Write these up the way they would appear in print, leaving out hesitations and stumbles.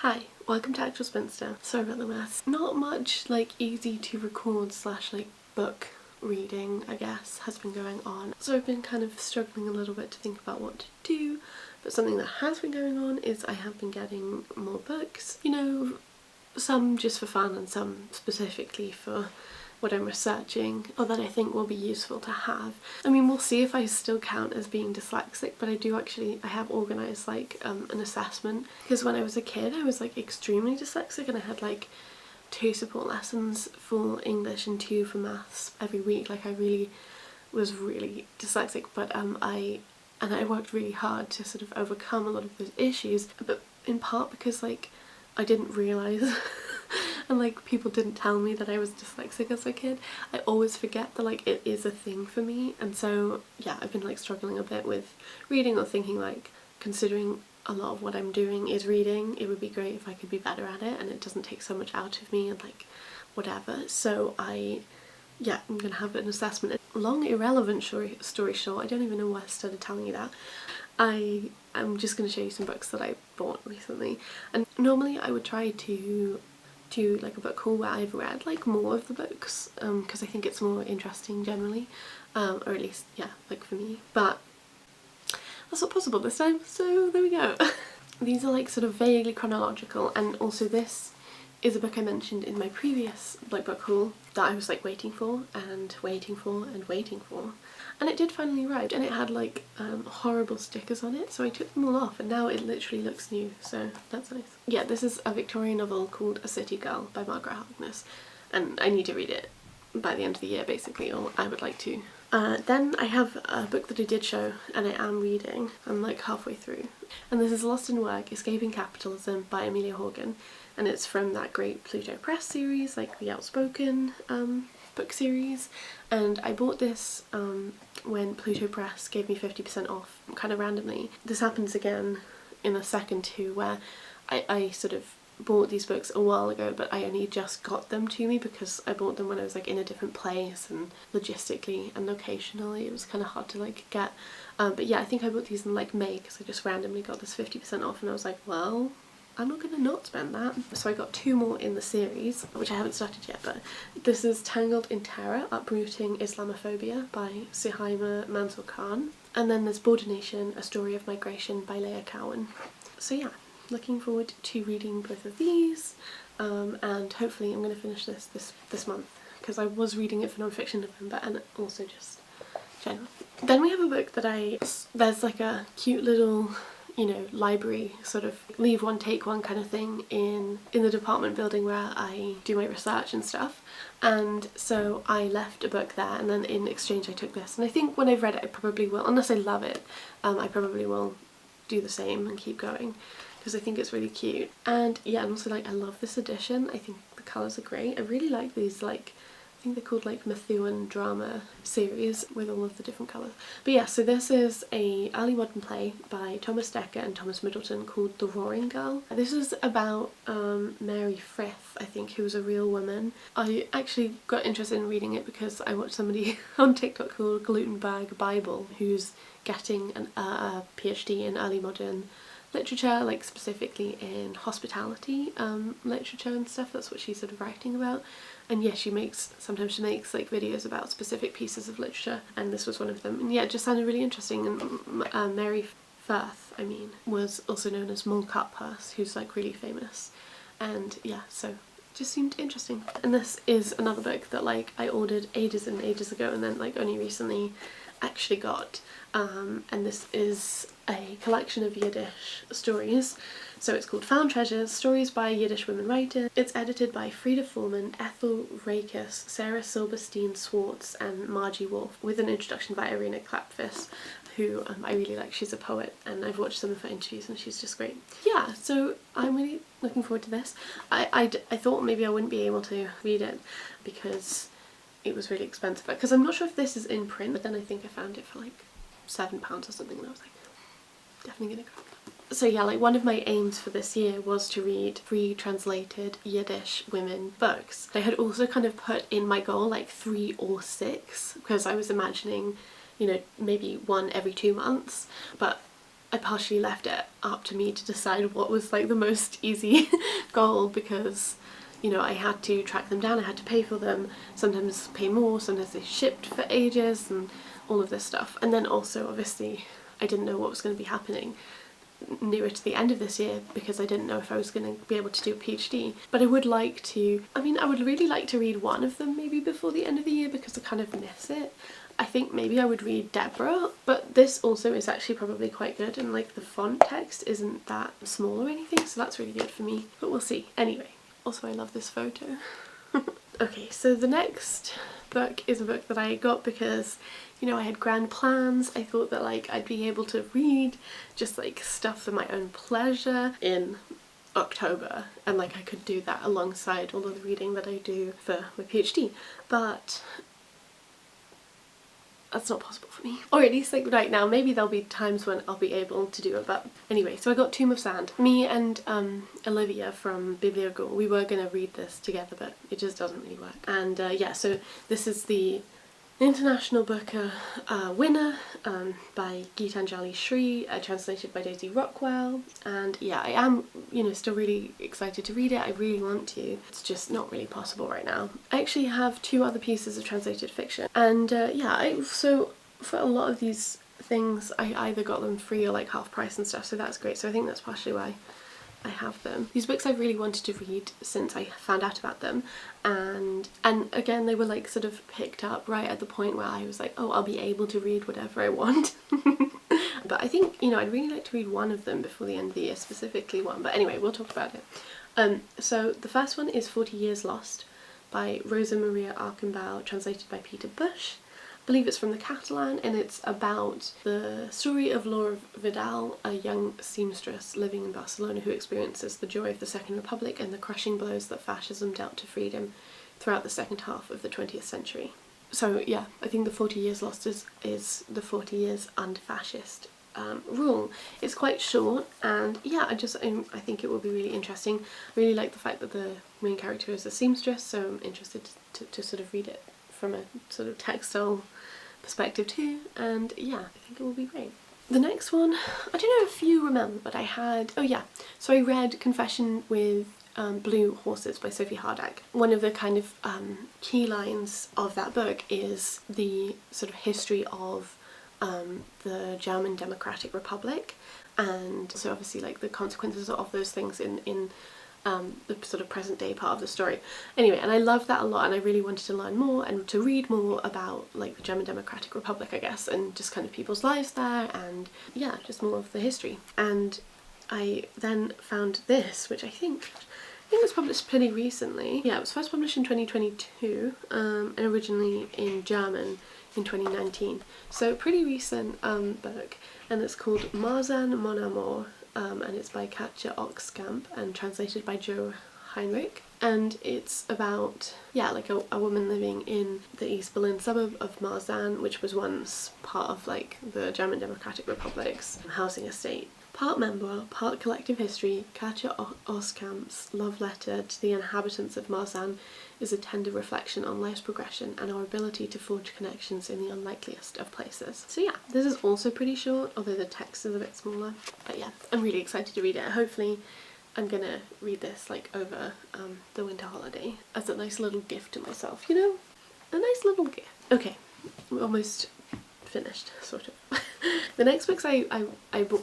Hi, welcome to Actual Spinster. Sorry about the mess. Not much easy to record slash book reading, I guess, has been going on. So I've been kind of struggling a little bit to think about what to do, but something that has been going on is I have been getting more books. You know, some just for fun and some specifically for what I'm researching or that I think will be useful to have. I mean, we'll see if I still count as being dyslexic, but I have organised an assessment, because when I was a kid I was extremely dyslexic and I had 2 support lessons for English and 2 for maths every week. I really was really dyslexic, but I worked really hard to sort of overcome a lot of those issues, but in part because I didn't realise and people didn't tell me that I was dyslexic as a kid. I always forget that it is a thing for me, and so yeah, I've been struggling a bit with reading, or thinking considering a lot of what I'm doing is reading, it would be great if I could be better at it and it doesn't take so much out of me and whatever. So I'm gonna have an assessment. Long irrelevant story short, I don't even know why I started telling you that. I'm just going to show you some books that I bought recently, and normally I would try to do a book haul where I've read more of the books, because I think it's more interesting generally, or at least for me, but that's not possible this time, so there we go. These are sort of vaguely chronological, and also this is a book I mentioned in my previous book haul that I was waiting for and waiting for and waiting for, and it did finally arrive, and it had horrible stickers on it, so I took them all off and now it literally looks new, so that's nice. Yeah, this is a Victorian novel called A City Girl by Margaret Harkness, and I need to read it by the end of the year basically, or I would like to. Then I have a book that I did show and I am reading. I'm halfway through, and this is Lost in Work, Escaping Capitalism by Amelia Horgan, and it's from that great Pluto Press series, the Outspoken book series, and I bought this when Pluto Press gave me 50% off kind of randomly. This happens again in a second too, where I sort of bought these books a while ago, but I only just got them to me because I bought them when I was in a different place, and logistically and locationally it was kind of hard to get, but yeah, I think I bought these in May because I just randomly got this 50% off and I was well, I'm not going to not spend that. So I got 2 more in the series, which I haven't started yet, but this is Tangled in Terror, Uprooting Islamophobia by Suhaima Mansour Khan, and then there's Border Nation, A Story of Migration by Leah Cowan. So yeah, looking forward to reading both of these, and hopefully I'm going to finish this month, because I was reading it for non-fiction November and also just general. Then we have a book that there's a cute little, you know, library sort of leave one take one kind of thing in the department building where I do my research and stuff, and so I left a book there, and then in exchange I took this, and I think when I've read it I probably will, unless I love it, I probably will do the same and keep going because I think it's really cute. And yeah, and also I love this edition. I think the colours are great. I really like these I think they're called Methuen drama series with all of the different colours. But yeah, so this is a early modern play by Thomas Dekker and Thomas Middleton called The Roaring Girl. This is about Mary Frith, I think, who was a real woman. I actually got interested in reading it because I watched somebody on TikTok called Glutenberg Bible who's getting a PhD in early modern literature, specifically in hospitality literature and stuff. That's what she's sort of writing about. And yeah, sometimes she makes videos about specific pieces of literature, and this was one of them. And yeah, it just sounded really interesting. And Mary Firth, I mean, was also known as Moll Cutpurse, who's really famous. And yeah, so it just seemed interesting. And this is another book that I ordered ages and ages ago, and then only recently actually got. And this is a collection of Yiddish stories. So it's called Found Treasures, Stories by Yiddish Women Writers. It's edited by Frieda Foreman, Ethel Rakes, Sarah Silberstein Swartz and Margie Wolf, with an introduction by Irina Klapfis, who I really like. She's a poet and I've watched some of her interviews and she's just great. Yeah, so I'm really looking forward to this. I thought maybe I wouldn't be able to read it because it was really expensive, because I'm not sure if this is in print, but then I think I found it for £7 or something, and I was definitely gonna grab that. So yeah, one of my aims for this year was to read 3 translated Yiddish women books. I had also kind of put in my goal 3 or 6, because I was imagining, you know, maybe one every 2 months, but I partially left it up to me to decide what was like the most easy goal, because you know, I had to track them down, I had to pay for them, sometimes pay more, sometimes they shipped for ages and all of this stuff. And then also obviously I didn't know what was going to be happening nearer to the end of this year, because I didn't know if I was going to be able to do a PhD. But I would like to, I mean, I would really like to read one of them maybe before the end of the year, because I kind of miss it. I think maybe I would read Deborah, but this also is actually probably quite good, and like the font text isn't that small or anything, so that's really good for me, but we'll see. Anyway, also I love this photo. Okay, so the next book is a book that I got because, you know, I had grand plans. I thought that like I'd be able to read just like stuff for my own pleasure in October, and like I could do that alongside all of the reading that I do for my PhD, but that's not possible for me. Or at least like right now. Maybe there'll be times when I'll be able to do it, but anyway, so I got Tomb of Sand. Me and Olivia from Bibliogo, we were gonna read this together, but it just doesn't really work. And yeah, so this is the International Booker winner by Geetanjali Shree, translated by Daisy Rockwell, and yeah, I am, you know, still really excited to read it. I really want to. It's just not really possible right now. I actually have 2 other pieces of translated fiction, and yeah, so for a lot of these things I either got them free or like half price and stuff, so that's great. So I think that's partially why I have them. These books I've really wanted to read since I found out about them, and again they were like sort of picked up right at the point where I was like, oh, I'll be able to read whatever I want. But I think, you know, I'd really like to read one of them before the end of the year, specifically one, but anyway, we'll talk about it. So the first one is 40 Years Lost by Rosa Maria Archambault, translated by Peter Bush. I believe it's from the Catalan, and it's about the story of Laura Vidal, a young seamstress living in Barcelona who experiences the joy of the Second Republic and the crushing blows that fascism dealt to freedom throughout the second half of the 20th century. So yeah, I think the 40 Years Lost is the 40 years under fascist rule. It's quite short, and yeah, I think it will be really interesting. I really like the fact that the main character is a seamstress, so I'm interested to sort of read it from a sort of textile perspective too, and yeah, I think it will be great. The next one, I don't know if you remember, but I had, oh yeah, so I read Confession with Blue Horses by Sophie Hardak. One of the kind of key lines of that book is the sort of history of the German Democratic Republic, and so obviously like the consequences of those things in the sort of present day part of the story. Anyway, and I loved that a lot, and I really wanted to learn more and to read more about like the German Democratic Republic, I guess, and just kind of people's lives there, and yeah, just more of the history. And I then found this, which I think was published pretty recently. Yeah, it was first published in 2022 and originally in German in 2019. So pretty recent book, and it's called Marzahn Mon Amour, and it's by Katja Oxkamp and translated by Joe Heinrich. And it's about, yeah, like a woman living in the East Berlin suburb of Marzahn, which was once part of like the German Democratic Republic's housing estate. Part memoir, part collective history, Katja Oskamp's love letter to the inhabitants of Marzahn is a tender reflection on life's progression and our ability to forge connections in the unlikeliest of places. So yeah, this is also pretty short, although the text is a bit smaller. But yeah, I'm really excited to read it. Hopefully I'm gonna read this like over the winter holiday as a nice little gift to myself, you know? A nice little gift. Okay, we're almost finished, sort of. The next books I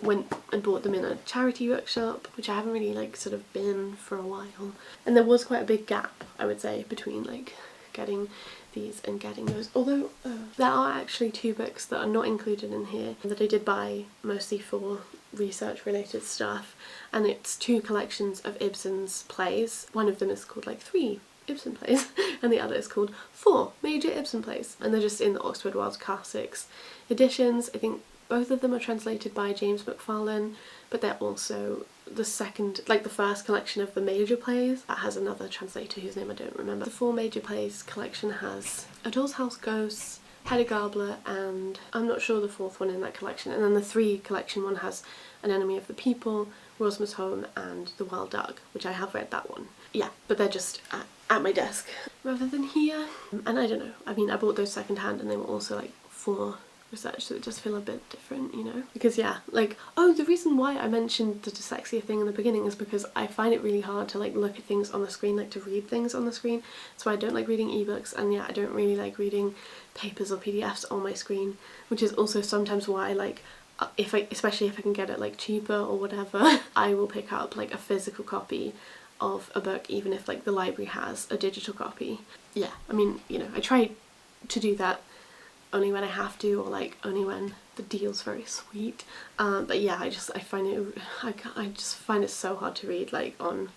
went and bought them in a charity bookshop, which I haven't really like sort of been for a while, and there was quite a big gap, I would say, between like getting these and getting those, although there are actually 2 books that are not included in here that I did buy mostly for research related stuff, and it's 2 collections of Ibsen's plays. One of them is called like 3 Ibsen plays and the other is called 4 Major Ibsen Plays, and they're just in the Oxford World Classics editions. I think both of them are translated by James McFarlane, but they're also the second, like the first collection of the major plays that has another translator whose name I don't remember. The 4 Major Plays collection has A Doll's House Ghosts, Hedda Gabler, and I'm not sure the 4th one in that collection, and then the 3 collection one has An Enemy of the People, Rosmer's Home, and The Wild Duck, which I have read that one. Yeah, but they're just at my desk rather than here. And I don't know, I mean, I bought those second hand and they were also like 4 research, so it does feel a bit different, you know? Because yeah, like, oh, the reason why I mentioned the dyslexia thing in the beginning is because I find it really hard to like look at things on the screen, like to read things on the screen. So I don't like reading ebooks, and yeah, I don't really like reading papers or PDFs on my screen, which is also sometimes why, like, especially if I can get it like cheaper or whatever, I will pick up like a physical copy of a book, even if like the library has a digital copy. Yeah, I mean, you know, I try to do that only when I have to, or like only when the deal's very sweet. But yeah, I find it, I just find it so hard to read like on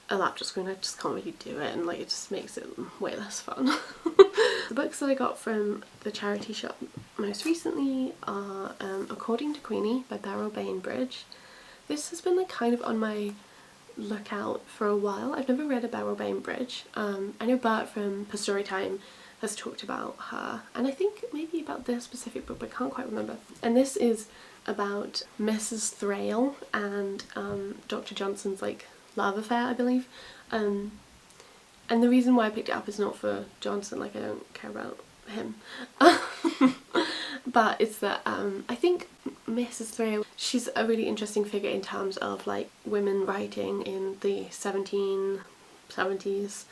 a laptop screen. I just can't really do it, and like it just makes it way less fun. The books that I got from the charity shop most recently are According to Queenie by Beryl Bainbridge. This has been like kind of on my lookout for a while. I've never read a Beryl Bainbridge. I know Bert from Per Storytime has talked about her, and I think maybe about this specific book, but I can't quite remember. And this is about Mrs. Thrale and Dr. Johnson's like love affair, I believe. And the reason why I picked it up is not for Johnson, like I don't care about him. But it's that I think Mrs. Thrale, she's a really interesting figure in terms of like women writing in the 1770s,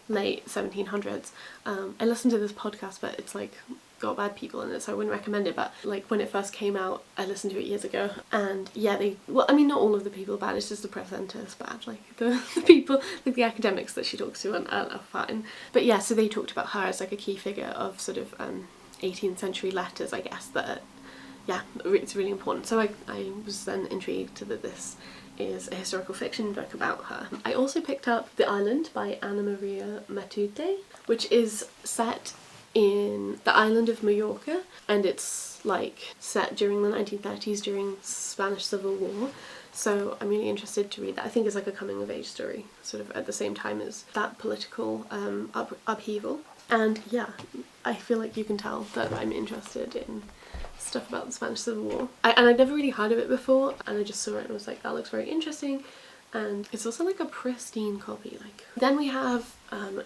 late 1700s. I listened to this podcast, but it's like got bad people in it, so I wouldn't recommend it, but like when it first came out, I listened to it years ago, and yeah, well, I mean, not all of the people are bad, it's just the presenters bad, like the people, like the academics that she talks to are fine. But yeah, so they talked about her as like a key figure of sort of 18th century letters, I guess, that, yeah, it's really important. So I was then intrigued that this is a historical fiction book about her. I also picked up The Island by Anna Maria Matute, which is set in the island of Mallorca, and it's like set during the 1930s, during Spanish Civil War. So I'm really interested to read that. I think it's like a coming of age story, sort of at the same time as that political upheaval. And yeah, I feel like you can tell that I'm interested in stuff about the Spanish Civil War. And I'd never really heard of it before, and I just saw it and was like, that looks very interesting. And it's also like a pristine copy. Like, then we have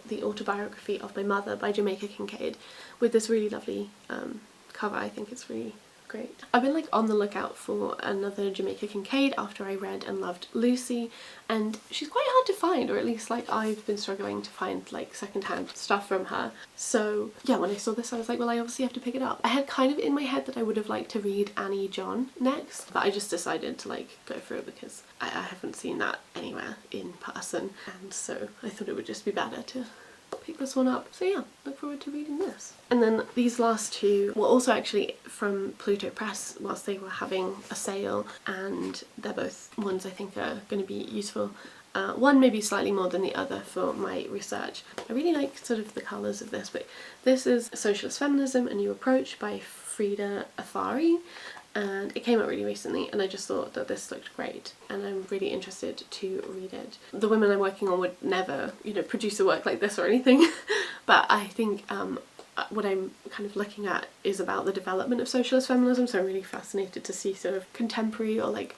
the autobiography of my mother by Jamaica Kincaid, with this really lovely cover. I think it's really great. I've been like on the lookout for another Jamaica Kincaid after I read and loved Lucy, and she's quite hard to find, or at least like I've been struggling to find like secondhand stuff from her. So yeah, when I saw this I was like, well, I obviously have to pick it up. I had kind of in my head that I would have liked to read Annie John next, but I just decided to like go through it because I haven't seen that anywhere in person, and so I thought it would just be better to pick this one up. So yeah, look forward to reading this. And then these last two were also actually from Pluto Press whilst they were having a sale, and they're both ones I think are going to be useful. One maybe slightly more than the other for my research. I really like sort of the colours of this, but this is Socialist Feminism, A New Approach by Frida Afari, and it came out really recently, and I just thought that this looked great, and I'm really interested to read it. The women I'm working on would never, you know, produce a work like this or anything, but I think what I'm kind of looking at is about the development of socialist feminism, so I'm really fascinated to see sort of contemporary or like,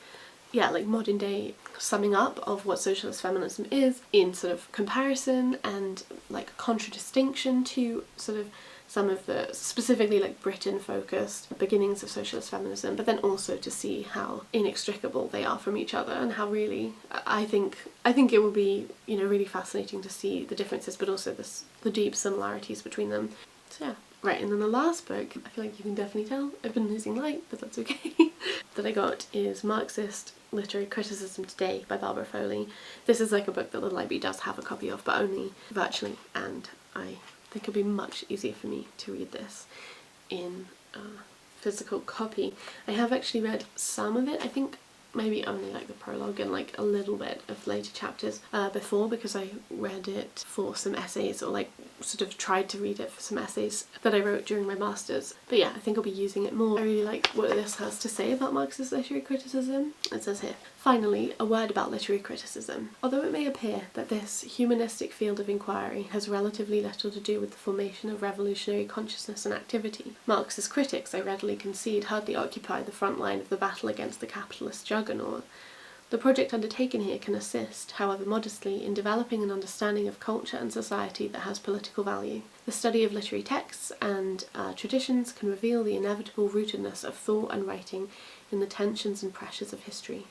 yeah, like modern day summing up of what socialist feminism is in sort of comparison and like contradistinction to sort of some of the specifically like Britain focused beginnings of socialist feminism, but then also to see how inextricable they are from each other, and how really I think it will be, you know, really fascinating to see the differences, but also the deep similarities between them. So yeah. Right, and then the last book, I feel like you can definitely tell I've been losing light, but that's okay, that I got is Marxist Literary Criticism Today by Barbara Foley. This is like a book that the library does have a copy of, but only virtually, and I think it'll be much easier for me to read this in physical copy. I have actually read some of it, I think maybe only like the prologue and like a little bit of later chapters before, because I read it for some essays, or like sort of tried to read it for some essays that I wrote during my masters. But yeah, I think I'll be using it more. I really like what this has to say about Marxist literary criticism. It says here, finally, a word about literary criticism. Although it may appear that this humanistic field of inquiry has relatively little to do with the formation of revolutionary consciousness and activity, Marxist critics, I readily concede, hardly occupy the front line of the battle against the capitalist juggernaut. The project undertaken here can assist, however modestly, in developing an understanding of culture and society that has political value. The study of literary texts and traditions can reveal the inevitable rootedness of thought and writing in the tensions and pressures of history.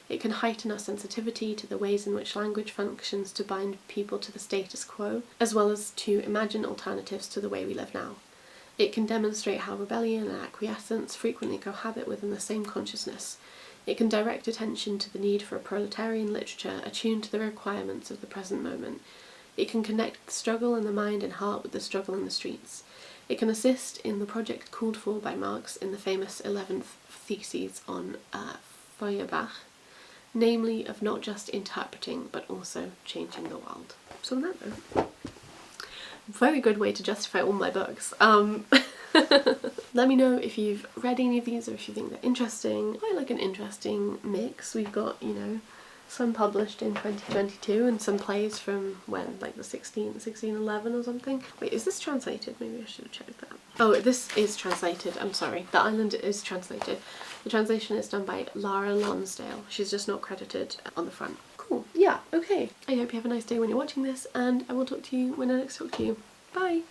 It can heighten our sensitivity to the ways in which language functions to bind people to the status quo, as well as to imagine alternatives to the way we live now. It can demonstrate how rebellion and acquiescence frequently cohabit within the same consciousness. It can direct attention to the need for a proletarian literature attuned to the requirements of the present moment. It can connect the struggle in the mind and heart with the struggle in the streets. It can assist in the project called for by Marx in the famous 11th theses on Feuerbach, namely of not just interpreting but also changing the world. So on that note, very good way to justify all my books. Let me know if you've read any of these or if you think they're interesting. I like an interesting mix. We've got, you know, some published in 2022 and some plays from when, like the 1611 or something. Wait, is this translated? Maybe I should have checked that. Oh, this is translated. I'm sorry. The Island is translated. The translation is done by Lara Lonsdale. She's just not credited on the front. Cool. Yeah, okay. I hope you have a nice day when you're watching this, and I will talk to you when I next talk to you. Bye!